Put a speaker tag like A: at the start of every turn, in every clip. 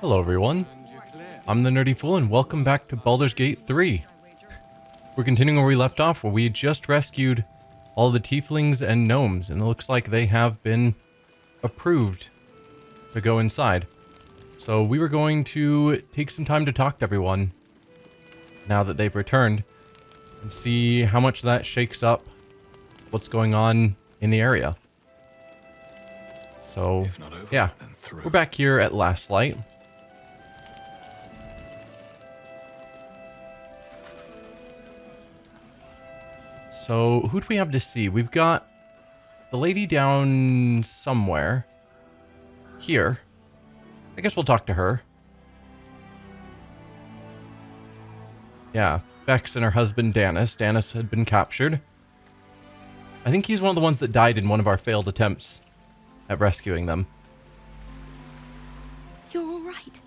A: Hello everyone, I'm the Nerdy Fool and welcome back to Baldur's Gate 3. We're continuing where we left off, where we just rescued all the Tieflings and Gnomes, and it looks like they have been approved to go inside. So we were going to take some time to talk to everyone, now that they've returned, and see how much that shakes up what's going on in the area. So, yeah, we're back here at Last Light. So, who do we have to see? We've got the lady down somewhere. Here. I guess we'll talk to her. Yeah, Bex and her husband Danis. Danis had been captured. I think he's one of the ones that died in one of our failed attempts at rescuing them.
B: You're all right.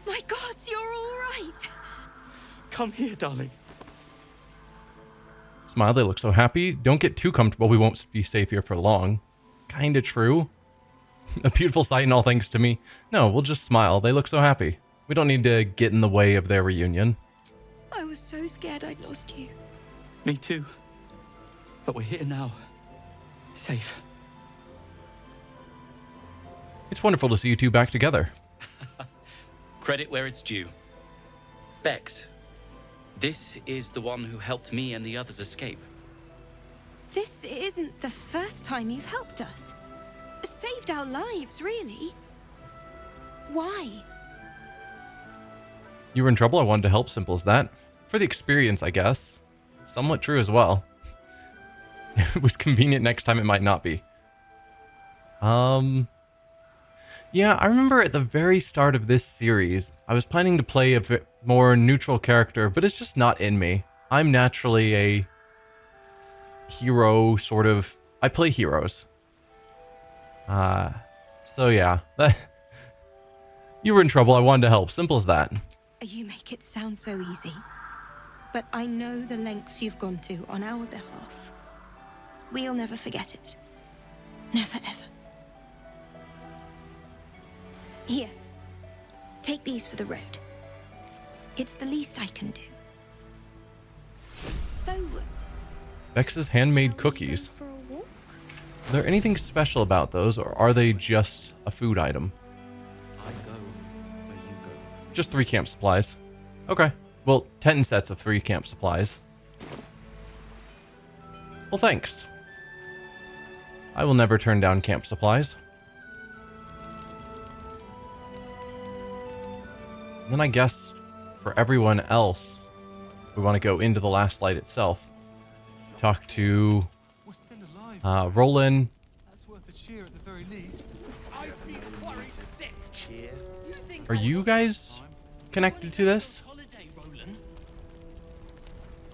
B: My gods, you're all right.
C: Come here, darling.
A: Smile, they look so happy. Don't get too comfortable, we won't be safe here for long. Kinda true. A beautiful sight and all thanks to me. No, we'll just smile, they look so happy. We don't need to get in the way of their reunion.
B: I was so scared I'd lost you.
C: Me too. But we're here now. Safe.
A: It's wonderful to see you two back together.
D: Credit where it's due. Bex, this is the one who helped me and the others escape.
B: This isn't the first time you've helped us. Saved our lives, really. Why?
A: You were in trouble, I wanted to help, simple as that. For the experience, I guess. Somewhat true as well. If it was convenient next time, it might not be. Yeah, I remember at the very start of this series, I was planning to play a more neutral character, but it's just not in me. I'm naturally a hero, sort of. I play heroes. So yeah. You were in trouble, I wanted to help, simple as that.
B: You make it sound so easy. But I know the lengths you've gone to on our behalf. We'll never forget it. Never ever. Here, take these for the road. It's the least I can do. So,
A: Bex's handmade
B: shall we
A: cookies.
B: go for a walk?
A: Is there anything special about those, or are they just a food item?
C: I go where you go.
A: Just 3 camp supplies. Okay. Well, 10 sets of 3 camp supplies. Well, thanks. I will never turn down camp supplies. And then I guess for everyone else, we want to go into the Last Light itself. Talk to Roland.
E: That's worth a cheer at the very least.
F: I feel worried sick.
C: Cheer.
F: You think
A: Are you guys connected to this?
F: holiday, Roland?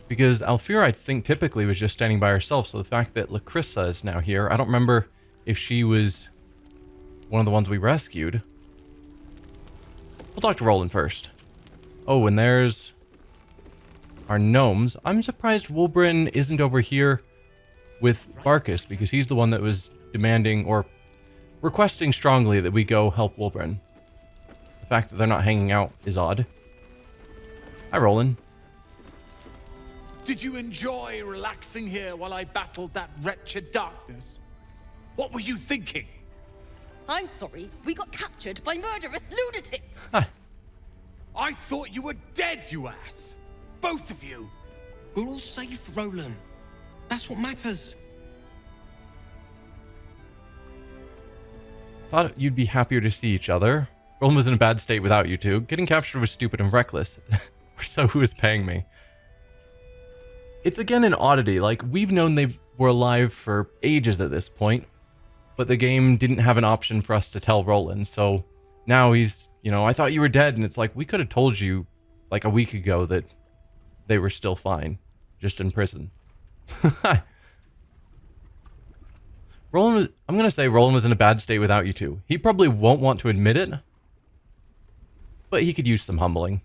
A: Because Alfira, I think, typically was just standing by herself, so the fact that Lacrissa is now here, I don't remember if she was one of the ones we rescued. We'll talk to Roland first. Oh, and there's our gnomes. I'm surprised Wulbren isn't over here with Barkus, because he's the one that was demanding or requesting strongly that we go help Wulbren. The fact that they're not hanging out is odd. Hi, Roland.
E: Did you enjoy relaxing here while I battled that wretched darkness? What were you thinking?
G: I'm sorry, we got captured by murderous lunatics.
E: I thought you were dead, you ass! Both of you!
F: We're all safe, Roland. That's what matters.
A: Thought you'd be happier to see each other. Roland was in a bad state without you two. Getting captured was stupid and reckless. So who is paying me? It's again an oddity. Like, we've known they were alive for ages at this point, but the game didn't have an option for us to tell Roland, so now he's, you know, I thought you were dead, and it's like, we could have told you, like, a week ago that they were still fine, just in prison. Roland was, I'm going to say Roland was in a bad state without you two. He probably won't want to admit it, but he could use some humbling.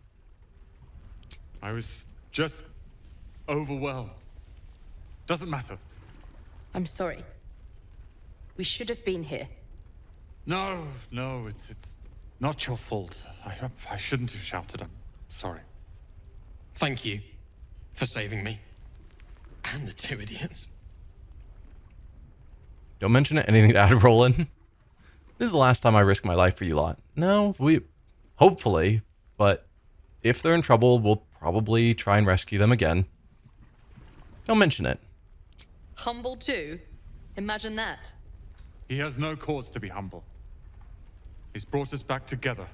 E: I was just overwhelmed. Doesn't matter.
G: I'm sorry. We should have been here.
E: No, it's Not your fault. I shouldn't have shouted. I'm sorry.
F: Thank you for saving me. And the two idiots.
A: Don't mention it. Anything to add, Roland? This is the last time I risk my life for you lot. No, hopefully, but if they're in trouble, we'll probably try and rescue them again. Don't mention it.
G: Humble too? Imagine that.
E: He has no cause to be humble. He's brought us back together.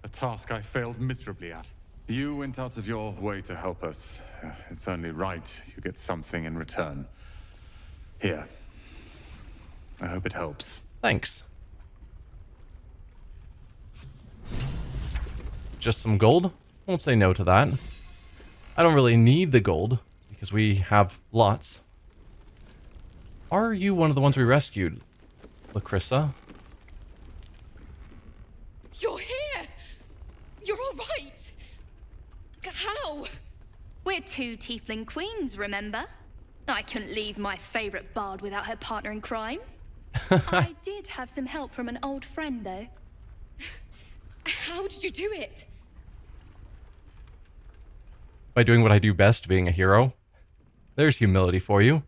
E: A task I failed miserably at. You went out of your way to help us. It's only right you get something in return. Here. I hope it helps.
A: Thanks. Just some gold? Won't say no to that. I don't really need the gold, because we have lots. Are you one of the ones we rescued, Lacrissa?
G: You're here! You're all right! How?
H: We're two Tiefling queens, remember? I couldn't leave my favorite bard without her partner in crime. I did have some help from an old friend, though.
G: How did you do it?
A: By doing what I do best, being a hero. There's humility for you.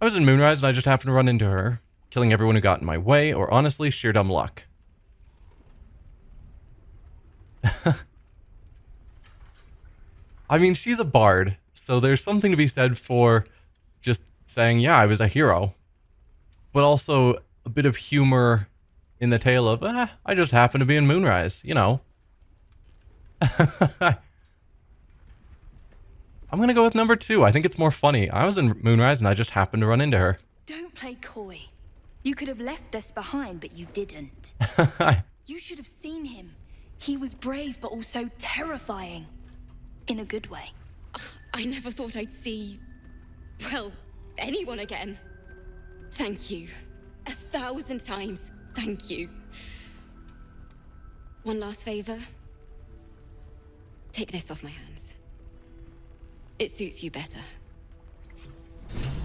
A: I was in Moonrise and I just happened to run into her, killing everyone who got in my way, or honestly, sheer dumb luck. I mean, she's a bard, so there's something to be said for just saying, yeah, I was a hero. But also a bit of humor in the tale of, I just happened to be in Moonrise, you know. I'm going to go with number 2. I think it's more funny. I was in Moonrise and I just happened to run into her.
H: Don't play coy. You could have left us behind, but you didn't. You should have seen him. He was brave, but also terrifying. In a good way.
G: I never thought I'd see, well, anyone again. Thank you. 1,000 times, thank you. One last favor. Take this off my hands. It suits you better.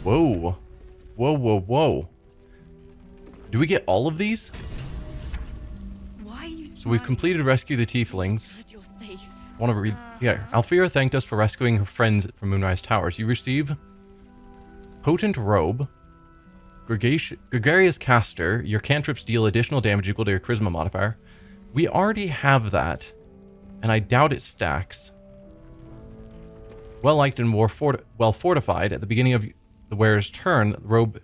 A: Whoa. Whoa, whoa, whoa. Do we get all of these?
H: Why are you
A: So we've completed Rescue the Tieflings.
G: Glad you're safe.
A: Want to read? Yeah. Alfira thanked us for rescuing her friends from Moonrise Towers. You receive Potent Robe, Gregarious Caster. Your cantrips deal additional damage equal to your Charisma modifier. We already have that, and I doubt it stacks. Well liked and well fortified. At the beginning of the wearer's turn, the robe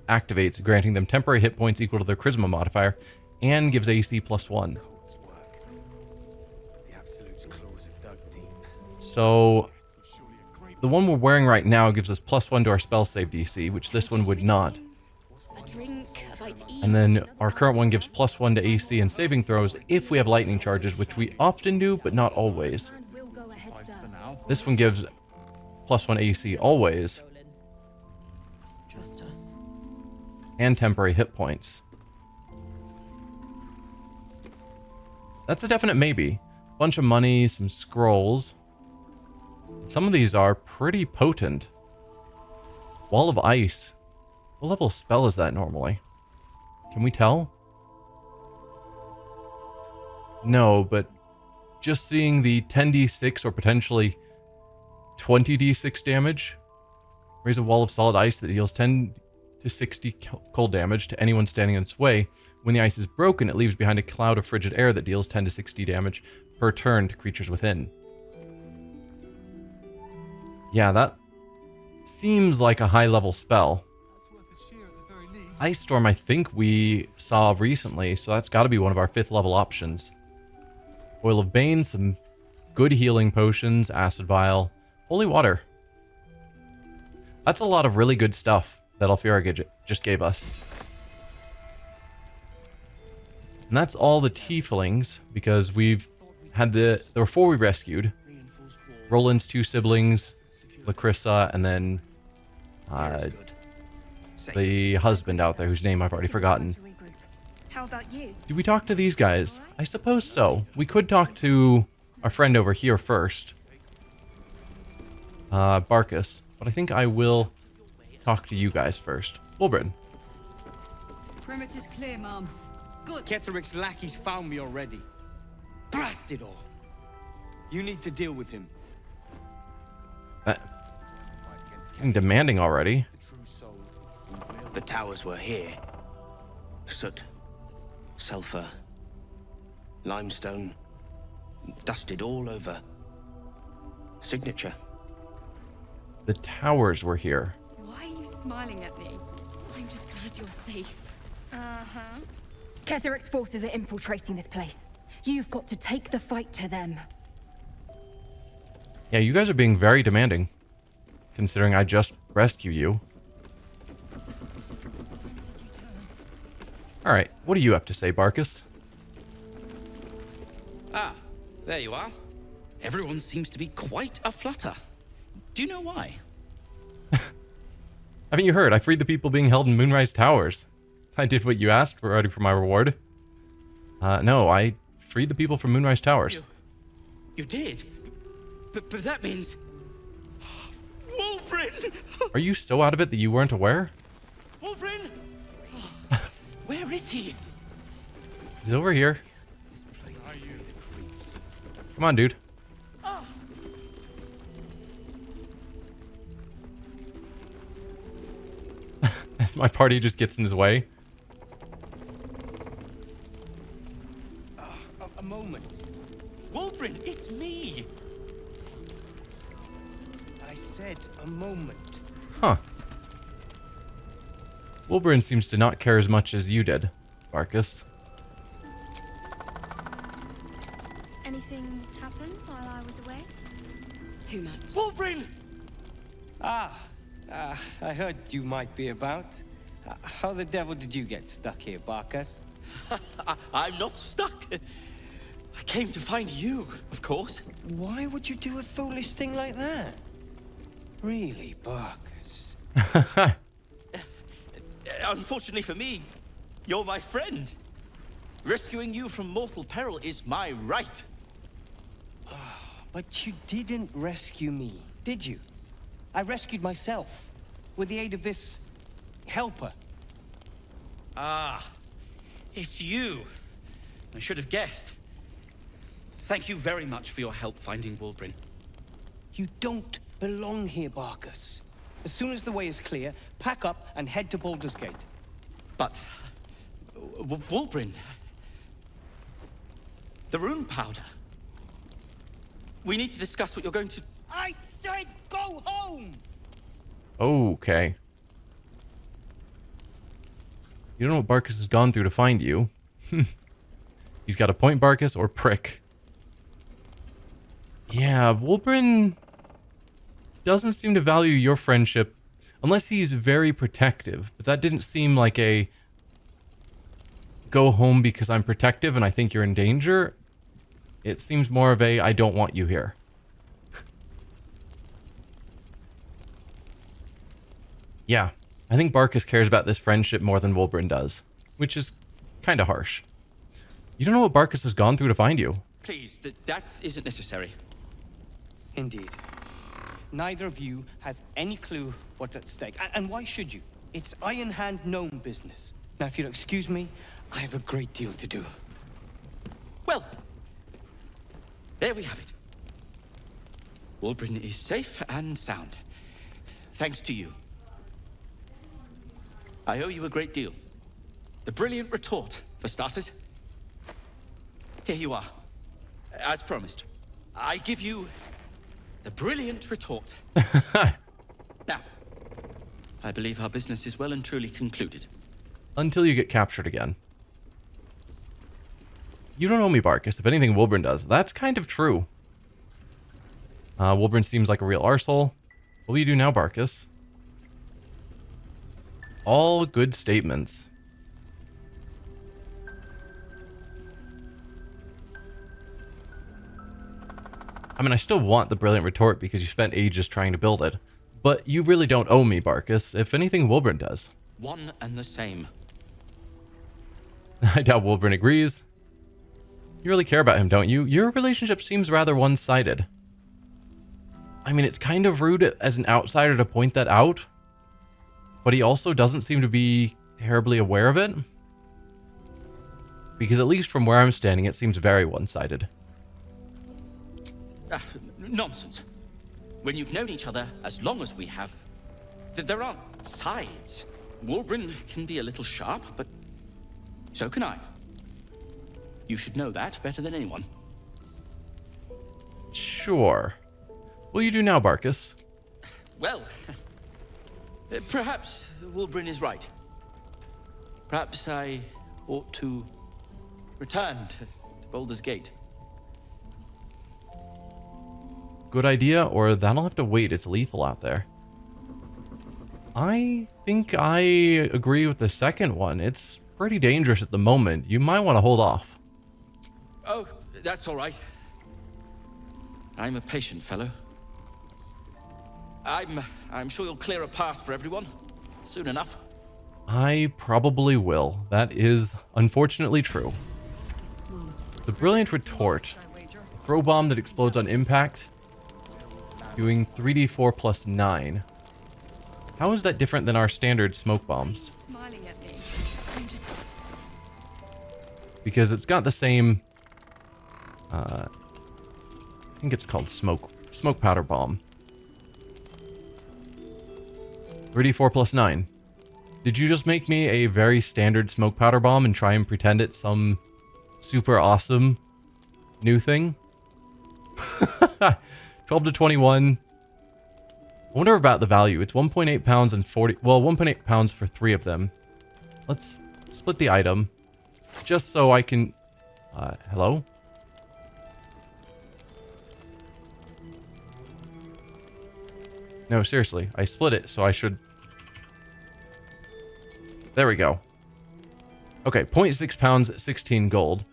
A: activates, granting them temporary hit points equal to their Charisma modifier, and gives AC +1. So, the one we're wearing right now gives us +1 to our spell save DC, which this one would not.
G: A drink, a bite to eat.
A: And then our current one gives +1 to AC and saving throws if we have lightning charges, which we often do, but not always. This one gives +1 AC always.
B: Trust us.
A: And temporary hit points. That's a definite maybe. Bunch of money, some scrolls. Some of these are pretty potent. Wall of Ice. What level spell is that normally? Can we tell? No, but just seeing the 10d6 or potentially 20d6 damage. Raise a wall of solid ice that deals 10 to 60 cold damage to anyone standing in its way. When the ice is broken, it leaves behind a cloud of frigid air that deals 10 to 60 damage per turn to creatures within. Yeah, that seems like a high-level spell. Ice Storm, I think we saw recently, so that's got to be one of our 5th level options. Oil of Bane, some good healing potions, Acid Vial, Holy Water. That's a lot of really good stuff that Alfira just gave us. And that's all the Tieflings, because we've had there were 4 we rescued. Roland's 2 siblings, Lacrissa, and then the husband out there whose name I've already forgotten.
H: How about you?
A: Did we talk to these guys? I suppose so. We could talk to our friend over here first. Barkus. But I think I will talk to you guys first. Wilbred.
I: Perimeter's clear, Mom.
G: Good.
I: Ketheric's lackeys found me already. Blast it all. You need to deal with him.
A: Getting demanding already.
D: The towers were here. Soot, sulfur, limestone, dusted all over. Signature.
A: The towers were here.
H: Why are you smiling at me?
G: I'm just glad you're safe.
H: Uh-huh. Ketheric's forces are infiltrating this place. You've got to take the fight to them.
A: Yeah, you guys are being very demanding, considering I just rescued you. Alright, what do you have to say, Barkus?
D: Ah, there you are. Everyone seems to be quite a flutter. Do you know why?
A: Haven't you heard? I freed the people being held in Moonrise Towers. I did what you asked for, ready for my reward. No, I freed the people from Moonrise Towers.
D: You did? But that means... Wulbren!
A: Are you so out of it that you weren't aware?
D: Wulbren! Where is he?
A: He's over here. Come on, dude. As my party just gets in his way.
I: A moment.
D: Wulbren, it's me!
I: I said a moment.
A: Huh. Wulbren seems to not care as much as you did, Barkus.
H: Anything happen while I was away?
G: Too much.
D: Wulbren!
I: I heard you might be about. How the devil did you get stuck here, Barkus?
D: I'm not stuck. I came to find you, of course.
I: Why would you do a foolish thing like that? Really, Barkus?
D: Unfortunately for me, you're my friend. Rescuing you from mortal peril is my right.
I: But you didn't rescue me, did you? I rescued myself with the aid of this helper.
D: Ah, it's you. I should have guessed. Thank you very much for your help finding Wulbren.
I: You don't belong here, Barkus. As soon as the way is clear, pack up and head to Baldur's Gate.
D: But... Wulbren... The rune powder... We need to discuss what you're going to...
I: I said go home!
A: Okay. You don't know what Barkus has gone through to find you. He's got a point, Barkus, or prick. Yeah, Wulbren doesn't seem to value your friendship unless he's very protective. But that didn't seem like a go home because I'm protective and I think you're in danger. It seems more of a I don't want you here. Yeah, I think Barkus cares about this friendship more than Wulbren does, which is kind of harsh. You don't know what Barkus has gone through to find you.
D: Please, that isn't necessary.
I: Indeed. Neither of you has any clue what's at stake. And why should you? It's Iron Hand Gnome business. Now, if you'll excuse me, I have a great deal to do.
D: Well, there we have it. Wulbren is safe and sound. Thanks to you. I owe you a great deal. The brilliant retort, for starters. Here you are. As promised. I give you the brilliant retort. Now, I believe our business is well and truly concluded.
A: Until you get captured again. You don't owe me, Barkus. If anything, Wulbren does. That's kind of true. Wulbren seems like a real arsehole. What will you do now, Barkus? All good statements. I mean, I still want the brilliant retort because you spent ages trying to build it. But you really don't owe me, Barkus. If anything, Wulbren does.
D: One and the same.
A: I doubt Wulbren agrees. You really care about him, don't you? Your relationship seems rather one-sided. I mean, it's kind of rude as an outsider to point that out. But he also doesn't seem to be terribly aware of it. Because at least from where I'm standing, it seems very one-sided.
D: Nonsense. When you've known each other as long as we have, there aren't sides. Wulbren can be a little sharp, but so can I. You should know that better than anyone.
A: Sure. Will you do now, Barkus?
D: Well, perhaps Wulbren is right. Perhaps I ought to return to Baldur's Gate.
A: Good idea, or that'll have to wait. It's lethal out there. I think I agree with the second one. It's pretty dangerous at the moment. You might want to hold off.
D: Oh, that's all right. I'm a patient fellow. I'm sure you'll clear a path for everyone soon enough.
A: I probably will. That is unfortunately true. The brilliant retort. A throw bomb that explodes on impact, doing 3d4 plus 9. How is that different than our standard smoke bombs?
H: Smiling at me.
A: Because it's got the same... I think it's called smoke powder bomb. 3d4 plus 9. Did you just make me a very standard smoke powder bomb and try and pretend it's some super awesome new thing? 12 to 21. I wonder about the value. It's 1.8 pounds and 40... Well, 1.8 pounds for 3 of them. Let's split the item. Just so I can... hello? No, seriously. I split it, so I should... There we go. Okay, 0.6 pounds, 16 gold.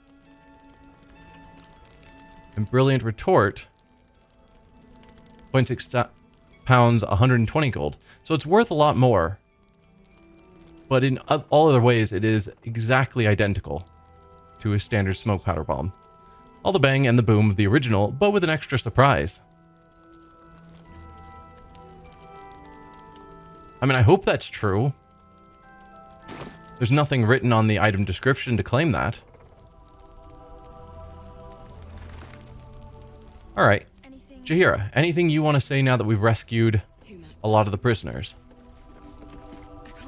A: And Brilliant Retort... 0.6 pounds, 120 gold. So it's worth a lot more. But in all other ways, it is exactly identical to a standard smoke powder bomb. All the bang and the boom of the original, but with an extra surprise. I mean, I hope that's true. There's nothing written on the item description to claim that. Alright. Jaheira, anything you want to say now that we've rescued a lot of the prisoners?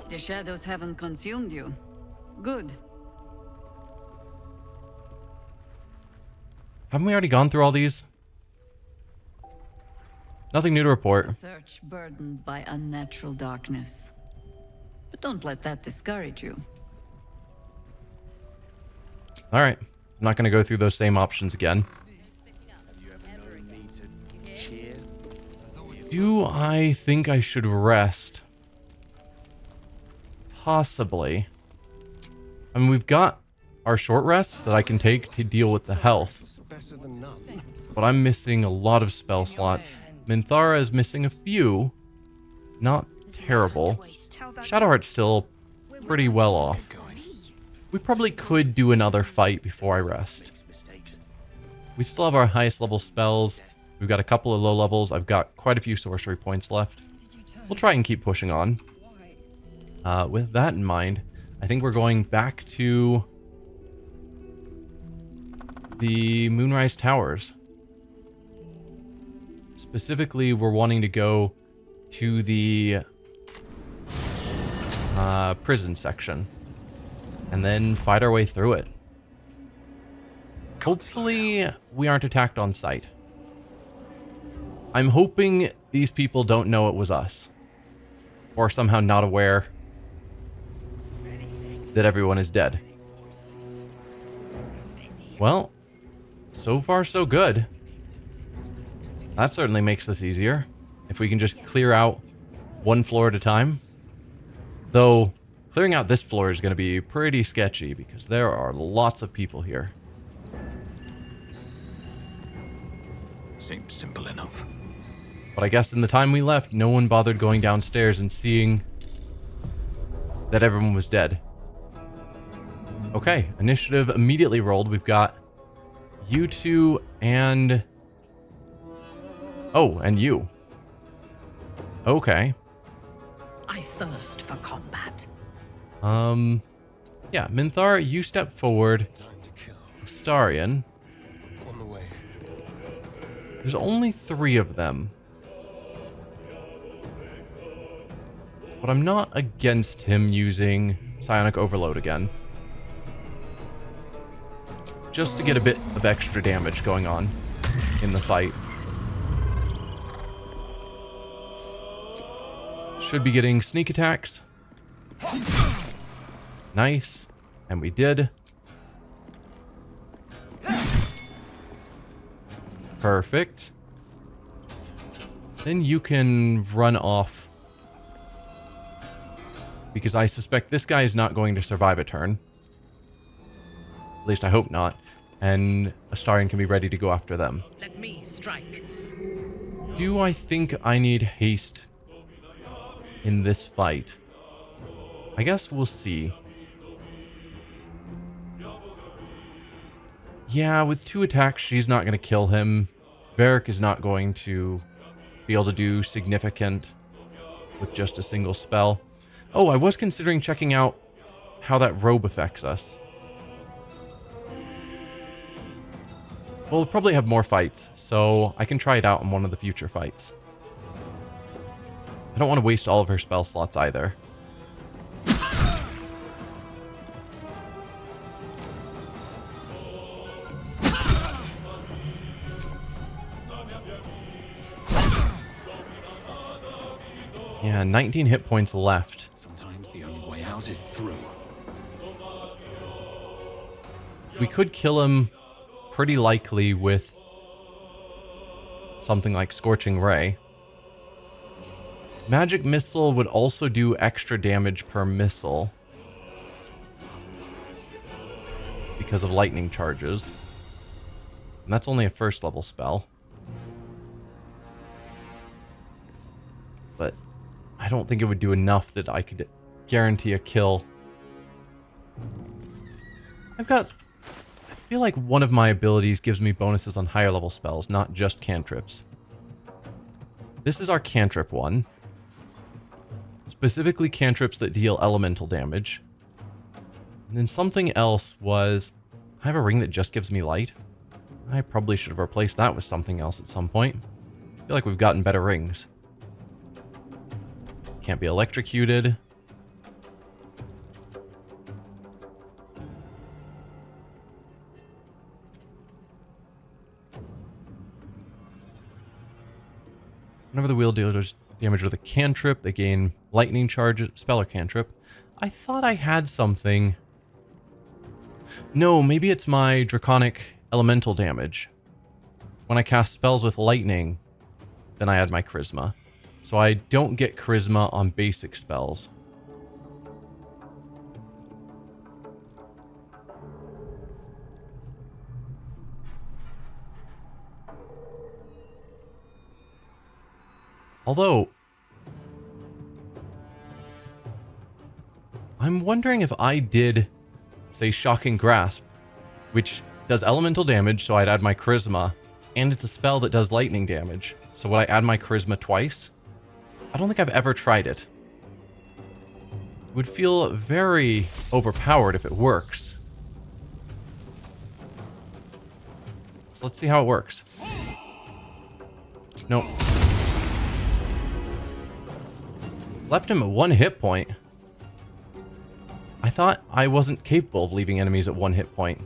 J: The shadows haven't consumed you. Good.
A: Haven't we already gone through all these? Nothing new to report.
J: Search burdened by unnatural darkness. But don't let that discourage you.
A: Alright. I'm not going to go through those same options again. Do I think I should rest? Possibly. I mean, we've got our short rests that I can take to deal with the health. But I'm missing a lot of spell slots. Minthara is missing a few. Not terrible. Shadowheart's still pretty well off. We probably could do another fight before I rest. We still have our highest level spells. We've got a couple of low levels. I've got quite a few sorcery points left. We'll try and keep pushing on. With that in mind, I think we're going back to the Moonrise Towers. Specifically, we're wanting to go to the prison section and then fight our way through it. Hopefully, we aren't attacked on sight. I'm hoping these people don't know it was us. Or somehow not aware that everyone is dead. Well, so far so good. That certainly makes this easier. If we can just clear out one floor at a time. Though, clearing out this floor is going to be pretty sketchy because there are lots of people here.
C: Seems simple enough.
A: But I guess in the time we left, no one bothered going downstairs and seeing that everyone was dead. Okay, initiative immediately rolled. We've got you two and... Oh, and you. Okay.
J: I thirst for combat.
A: Yeah, Minthar, you step forward. Astarion.
F: On the way.
A: There's only 3 of them. But I'm not against him using Psionic Overload again. Just to get a bit of extra damage going on in the fight. Should be getting sneak attacks. Nice. And we did. Perfect. Then you can run off. Because I suspect this guy is not going to survive a turn. At least I hope not. And Astarion can be ready to go after them.
K: Let me strike.
A: Do I think I need haste in this fight? I guess we'll see. Yeah, with 2 attacks, she's not going to kill him. Varric is not going to be able to do significant with just a single spell. Oh, I was considering checking out how that robe affects us. We'll probably have more fights, so I can try it out in one of the future fights. I don't want to waste all of her spell slots either. Yeah, 19 hit points left.
D: Sometimes the only way out is through.
A: We could kill him pretty likely with something like Scorching Ray. Magic Missile would also do extra damage per missile because of lightning charges. And that's only a 1st level spell. But I don't think it would do enough that I could guarantee a kill. I feel like one of my abilities gives me bonuses on higher level spells, not just cantrips. This is our cantrip one. Specifically cantrips that deal elemental damage. And then something else was... I have a ring that just gives me light. I probably should have replaced that with something else at some point. I feel like we've gotten better rings. Can't be electrocuted. Whenever the wheel deals damage with a cantrip, they gain lightning charge, spell or cantrip. I thought I had something. No, maybe it's my draconic elemental damage. When I cast spells with lightning, then I add my charisma. So I don't get charisma on basic spells. Although, I'm wondering if I did, say, Shocking Grasp, which does elemental damage, so I'd add my charisma, and it's a spell that does lightning damage. So would I add my charisma twice? I don't think I've ever tried it. It would feel very overpowered if it works. So let's see how it works. Nope. Left him at 1 hit point. I thought I wasn't capable of leaving enemies at 1 hit point.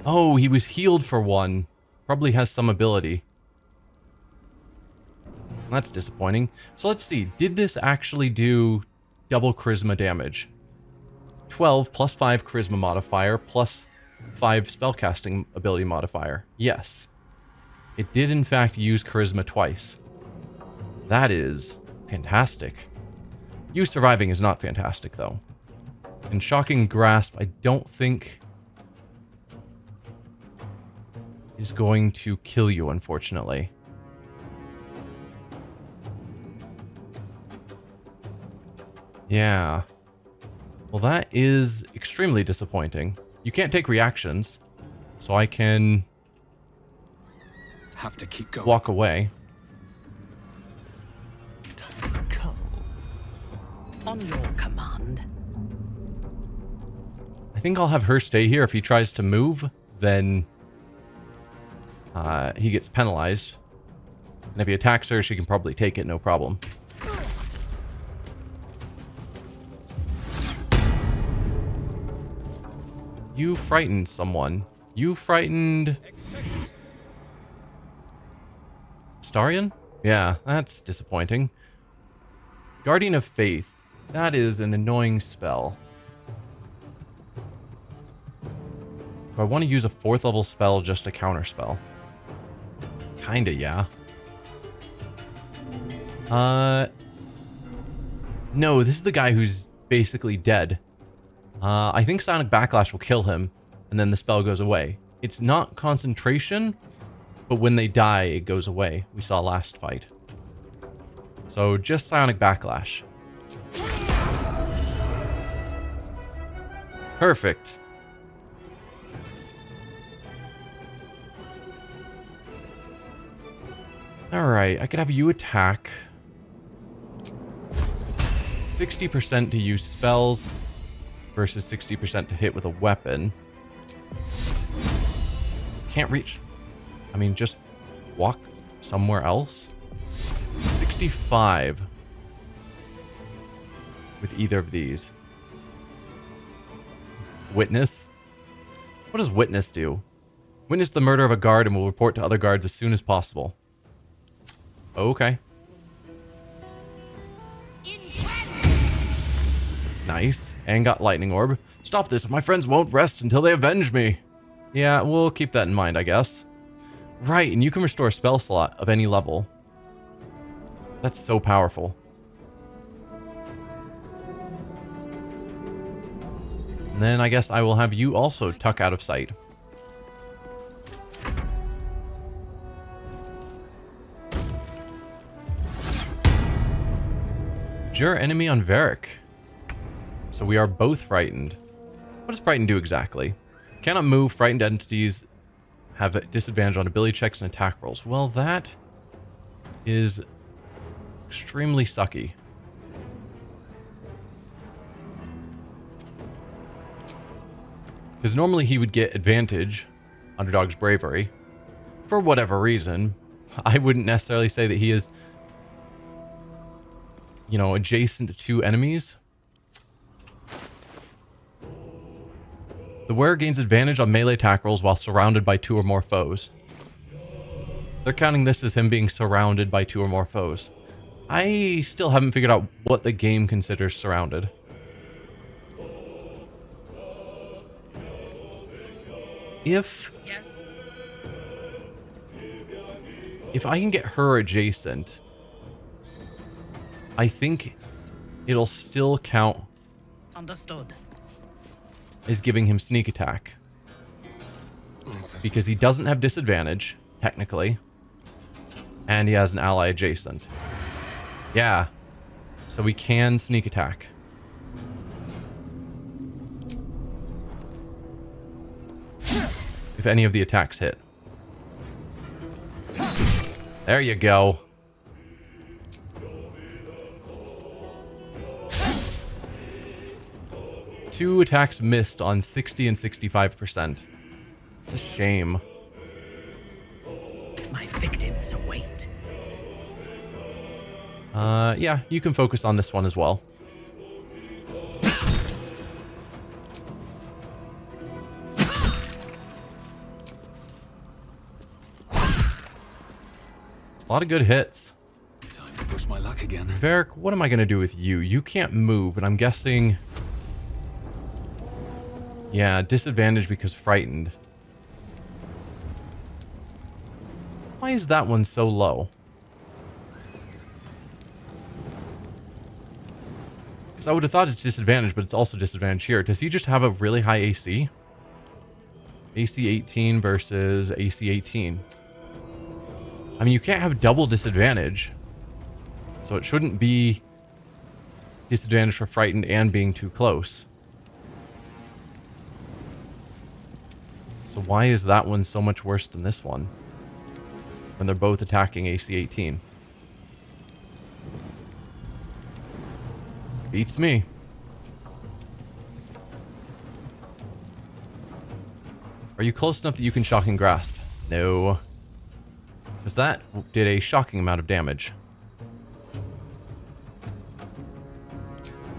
A: Oh, he was healed for 1. Probably has some ability. That's disappointing. So let's see. Did this actually do double charisma damage? 12 plus 5 charisma modifier plus 5 spellcasting ability modifier. Yes. It did in fact use charisma twice. That is fantastic. You surviving is not fantastic though. And Shocking Grasp, I don't think is going to kill you, unfortunately. Yeah. Well, that is extremely disappointing. You can't take reactions, so I can
D: have to keep going.
A: Walk away.
K: On your command.
A: I think I'll have her stay here. If he tries to move, then he gets penalized. And if he attacks her, she can probably take it, no problem. You frightened someone. You frightened... Starion? Yeah, that's disappointing. Guardian of Faith. That is an annoying spell. Do I want to use a 4th level spell just to counter spell? Kinda, yeah. No, this is the guy who's basically dead. I think Sonic Backlash will kill him, and then the spell goes away. It's not concentration, but when they die, it goes away. We saw last fight. So just Sonic Backlash. Perfect. Alright, I could have you attack. 60% to use spells versus 60% to hit with a weapon. Can't reach. I mean, just walk somewhere else. 65 with either of these. Witness? What does Witness do? Witness the murder of a guard and will report to other guards as soon as possible. Okay. Nice. And got Lightning Orb. Stop this. My friends won't rest until they avenge me. Yeah, we'll keep that in mind, I guess. Right, and you can restore a spell slot of any level. That's so powerful. And then I guess I will have you also tuck out of sight. Your enemy on Varric. So we are both frightened. What does frightened do exactly? Cannot move. Frightened entities have a disadvantage on ability checks and attack rolls. Well, that is extremely sucky. Because normally he would get advantage, Underdog's Bravery, for whatever reason. I wouldn't necessarily say that he is, you know, adjacent to enemies. The wearer gains advantage on melee attack rolls while surrounded by 2 or more foes. They're counting this as him being surrounded by 2 or more foes. I still haven't figured out what the game considers surrounded. If I can get her adjacent, I think it'll still count.
K: Understood.
A: Is giving him sneak attack. Because he doesn't have disadvantage, technically. And he has an ally adjacent. Yeah. So we can sneak attack. If any of the attacks hit. There you go. Two attacks missed on 60 and 65%. It's a shame.
K: My victims await.
A: Yeah, you can focus on this one as well. A lot of good hits.
C: Time to push my luck again.
A: Varric, what am I going to do with you? You can't move, and I'm guessing... Yeah, disadvantage because frightened. Why is that one so low? Because I would have thought it's disadvantage, but it's also disadvantage here. Does he just have a really high AC? AC 18 versus AC 18. I mean, you can't have double disadvantage. So it shouldn't be disadvantage for frightened and being too close. So why is that one so much worse than this one? When they're both attacking AC 18. Beats me. Are you close enough that you can shocking grasp? No. Because that did a shocking amount of damage.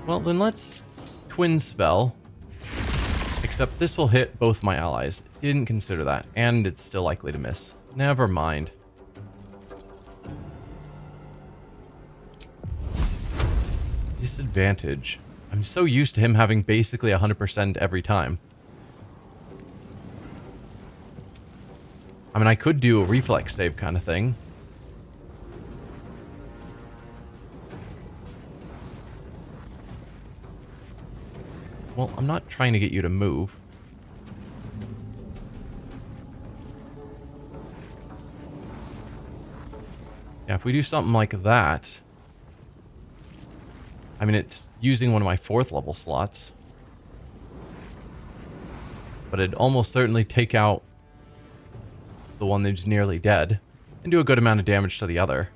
A: Well, then let's twin spell. Except this will hit both my allies. Didn't consider that. And it's still likely to miss. Never mind. Disadvantage. I'm so used to him having basically 100% every time. I mean, I could do a reflex save kind of thing. Well, I'm not trying to get you to move. Yeah, if we do something like that... I mean, it's using one of my 4th level slots. But it'd almost certainly take out the one that's nearly dead. And do a good amount of damage to the other.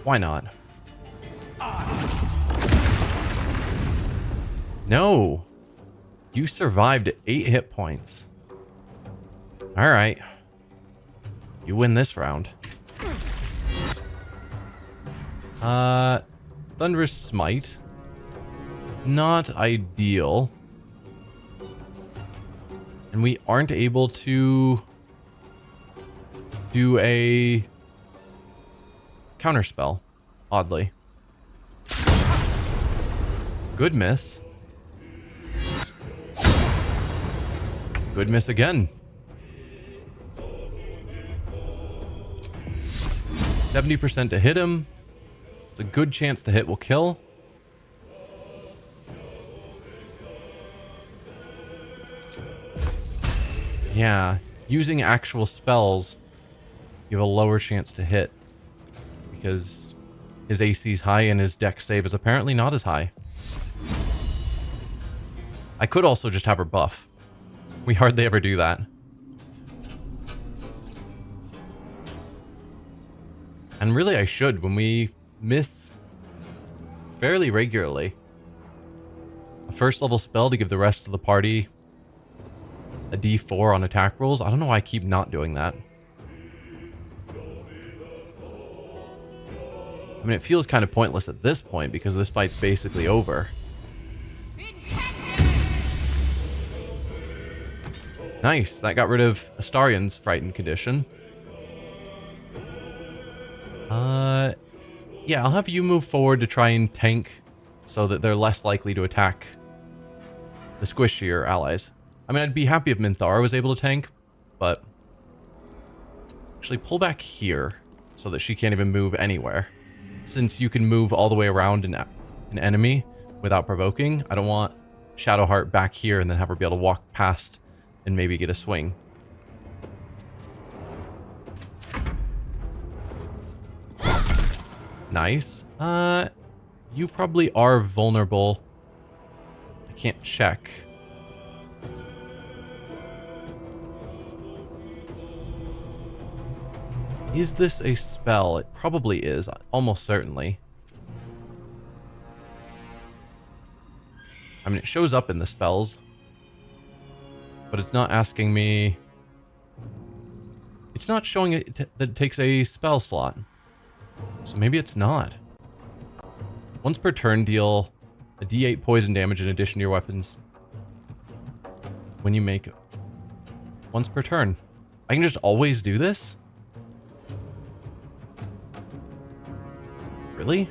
A: Why not? No! You survived at 8 hit points. Alright. You win this round. Thunderous Smite. Not ideal. And we aren't able to do a counterspell, oddly. Good miss. Good miss again. 70% to hit him. It's a good chance the hit will kill. Yeah, using actual spells, you have a lower chance to hit. Because his AC is high and his dex save is apparently not as high. I could also just have her buff. We hardly ever do that. And really I should when we miss fairly regularly. A 1st level spell to give the rest of the party a D4 on attack rolls. I don't know why I keep not doing that. I mean, it feels kind of pointless at this point because this fight's basically over. Nice, that got rid of Astarion's frightened condition. Yeah, I'll have you move forward to try and tank so that they're less likely to attack the squishier allies. I mean, I'd be happy if Minthara was able to tank, but... Actually, pull back here so that she can't even move anywhere. Since you can move all the way around an enemy without provoking, I don't want Shadowheart back here and then have her be able to walk past and maybe get a swing. Nice. You probably are vulnerable. I can't check. Is this a spell? It probably is, almost certainly. I mean, it shows up in the spells, but it's not asking me... It's not showing it that it takes a spell slot. So maybe it's not. Once per turn, deal a d8 poison damage in addition to your weapons when you make it. Once per turn. I can just always do this? Really?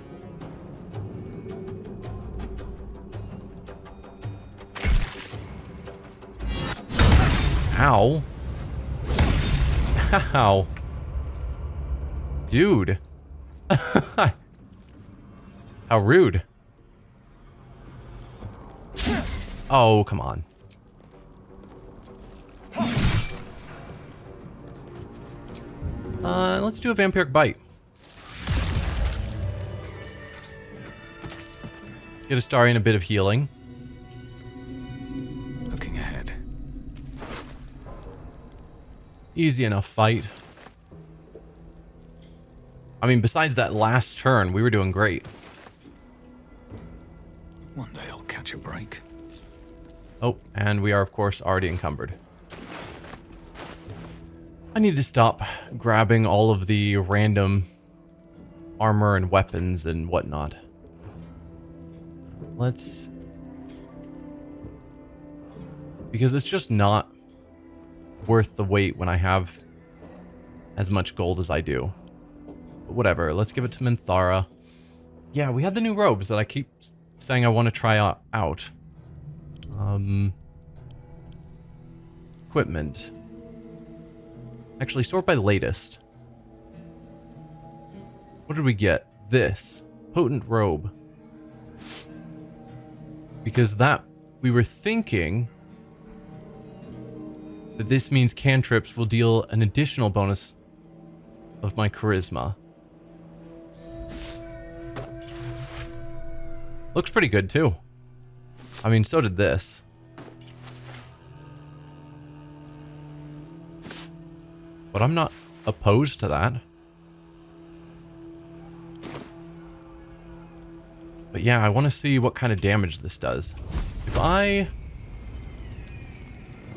A: Ow. Ow. Dude. How rude. Oh, come on. Let's do a vampiric bite. Get Astarion a bit of healing.
C: Looking ahead.
A: Easy enough fight. I mean, besides that last turn, we were doing great.
C: One day I'll catch a break.
A: Oh, and we are, of course, already encumbered. I need to stop grabbing all of the random armor and weapons and whatnot. Let's... Because it's just not worth the wait when I have as much gold as I do. But whatever, let's give it to Minthara. Yeah, we had the new robes that I keep saying I want to try out. Equipment. Actually, sort by latest. What did we get? This. Potent robe. Because that... We were thinking that this means cantrips will deal an additional bonus of my charisma. Looks pretty good, too. I mean, so did this. But I'm not opposed to that. But yeah, I want to see what kind of damage this does. If I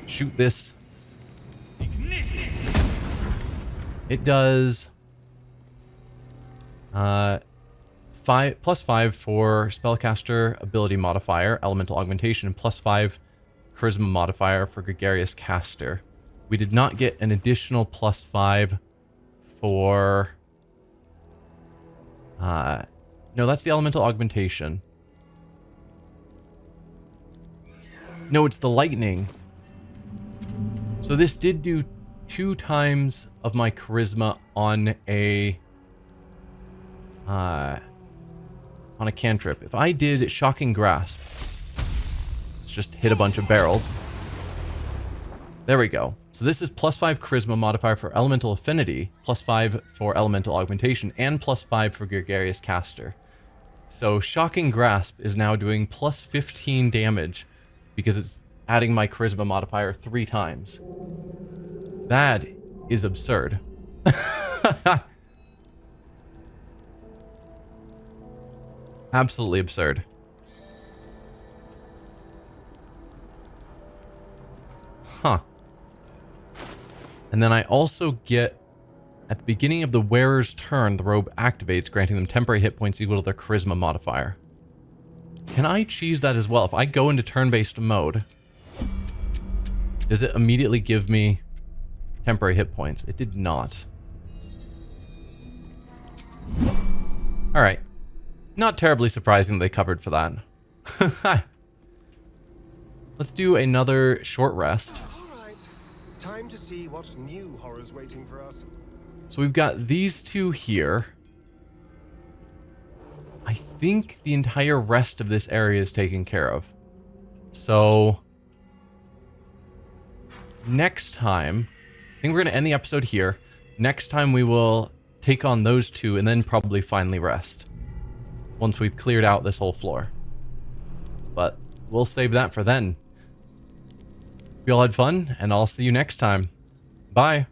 A: shoot this, it does +5 for spellcaster ability modifier, elemental augmentation, and +5 charisma modifier for gregarious caster. We did not get an additional +5 for... no, that's the elemental augmentation. No, it's the lightning. So this did do 2 times of my charisma on a cantrip. If I did Shocking Grasp, let's just hit a bunch of barrels. There we go. So this is +5 charisma modifier for elemental affinity, +5 for elemental augmentation, and +5 for gregarious caster. So Shocking Grasp is now doing +15 damage because it's adding my charisma modifier 3 times. That is absurd. Absolutely absurd. Huh. And then I also get, at the beginning of the wearer's turn, the robe activates, granting them temporary hit points equal to their charisma modifier. Can I cheese that as well? If I go into turn-based mode, does it immediately give me temporary hit points? It did not. Alright. Not terribly surprising they covered for that. Let's do another short rest.
L: Alright. Time to see what new horror's waiting for us.
A: So we've got these 2 here. I think the entire rest of this area is taken care of. So next time, I think we're going to end the episode here. Next time we will take on those 2 and then probably finally rest. Once we've cleared out this whole floor. But we'll save that for then. Hope you all had fun, and I'll see you next time. Bye.